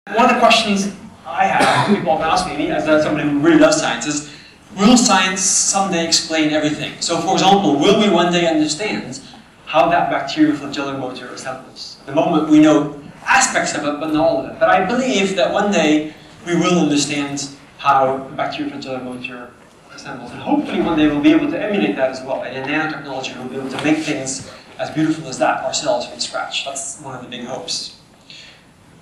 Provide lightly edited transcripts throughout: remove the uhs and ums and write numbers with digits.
One of the questions I have, people often ask me, as somebody who really loves science, is, will science someday explain everything? So, for example, will we one day understand how that bacterioflagellar motor assembles? At the moment we know aspects of it, but not all of it. But I believe that one day we will understand how the bacterioflagellar motor assembles. And hopefully one day we'll be able to emulate that as well. And in nanotechnology we'll be able to make things as beautiful as that ourselves from scratch. That's one of the big hopes.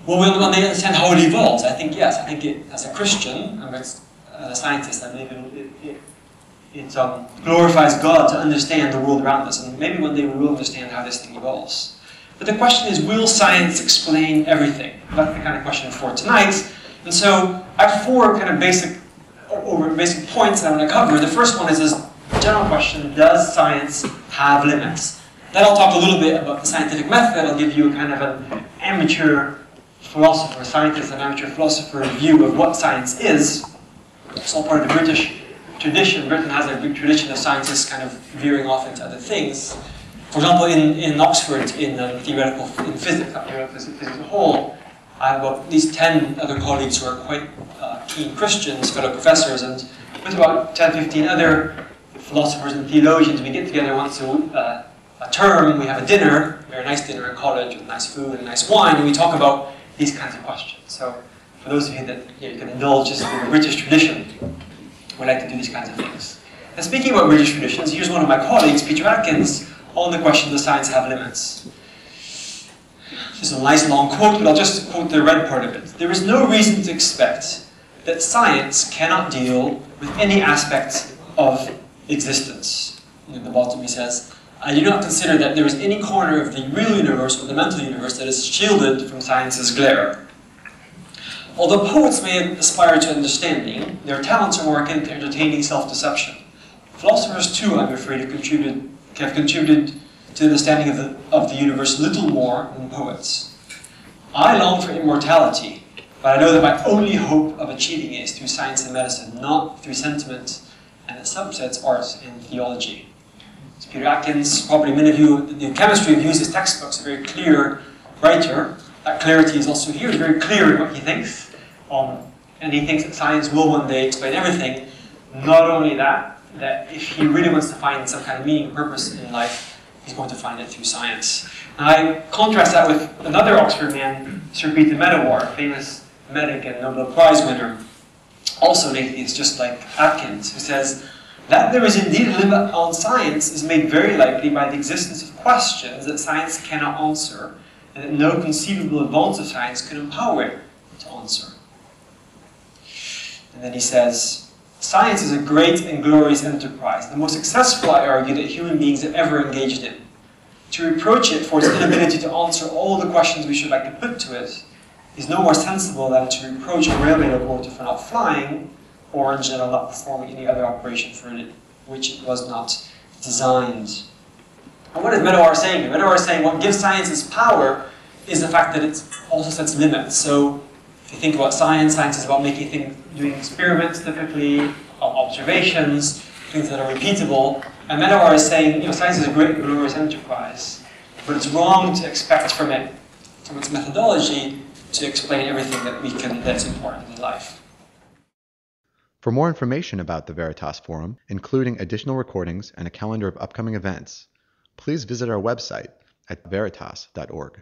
Will we one day understand how it evolves? I think yes. I think as a Christian, as a scientist, I believe it glorifies God to understand the world around us. And maybe one day we will understand how this thing evolves. But the question is, will science explain everything? That's the kind of question for tonight. And so I have four kind of basic points that I'm going to cover. The first one is this general question: does science have limits? Then I'll talk a little bit about the scientific method. I'll give you kind of an amateur philosopher, scientist, and amateur philosopher view of what science is. It's all part of the British tradition. Britain has a big tradition of scientists kind of veering off into other things. For example, in Oxford, in physics, physics as a whole, I have about at least 10 other colleagues who are quite keen Christians, fellow professors, and with about 10, 15 other philosophers and theologians, we get together once a term, we have a dinner, a very nice dinner in college with nice food and nice wine, and we talk about these kinds of questions. So for those of you that you can indulge just in the British tradition, we like to do these kinds of things. And speaking about British traditions, here's one of my colleagues, Peter Atkins, on the question, does science have limits? This is a nice long quote, but I'll just quote the red part of it. There is no reason to expect that science cannot deal with any aspect of existence. And at the bottom he says, I do not consider that there is any corner of the real universe or the mental universe that is shielded from science's glare. Although poets may aspire to understanding, their talents are more akin to entertaining self-deception. Philosophers too, I'm afraid, have contributed to the understanding of the universe little more than poets. I long for immortality, but I know that my only hope of achieving it is through science and medicine, not through sentiment and its subsets, art and theology. So Peter Atkins, probably many of you in chemistry have used his textbooks, a very clear writer. That clarity is also here. He's very clear in what he thinks. And he thinks that science will one day explain everything. Not only that if he really wants to find some kind of meaning and purpose in life, he's going to find it through science. And I contrast that with another Oxford man, Sir Peter Medawar, famous medic and Nobel Prize winner, also an atheist, just like Atkins, who says that there is indeed a limit on science is made very likely by the existence of questions that science cannot answer, and that no conceivable advance of science could empower it to answer. And then he says, science is a great and glorious enterprise, the most successful, I argue, that human beings have ever engaged in. To reproach it for its inability to answer all the questions we should like to put to it is no more sensible than to reproach a railway locomotive for not flying, or in general not performing any other operation for which it was not designed. And what is Medawar saying here? Medawar is saying what gives science its power is the fact that it also sets limits. So if you think about science, science is about making things, doing experiments typically, observations, things that are repeatable. And Medawar is saying, science is a great and glorious enterprise, but it's wrong to expect from it, from its methodology, to explain everything that's important in life. For more information about the Veritas Forum, including additional recordings and a calendar of upcoming events, please visit our website at veritas.org.